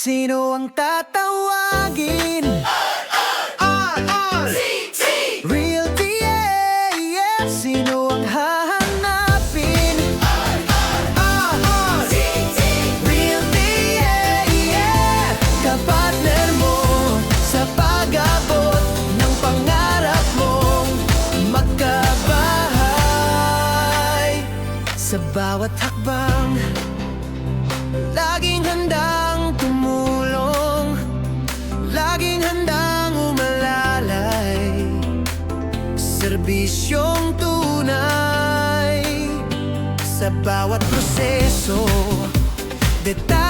Sino ang tatawagin? RRCT Realty, yeah, yeah. Sino ang hahanapin? RRCT Realty, yeah, yeah. Kapartner mo sa pag-abot ng pangarap mong magkabahay. Sa bawat hakbang, laging handang tumulong, laging handang umalalay. Serbisyong tunay sa bawat proseso, detalye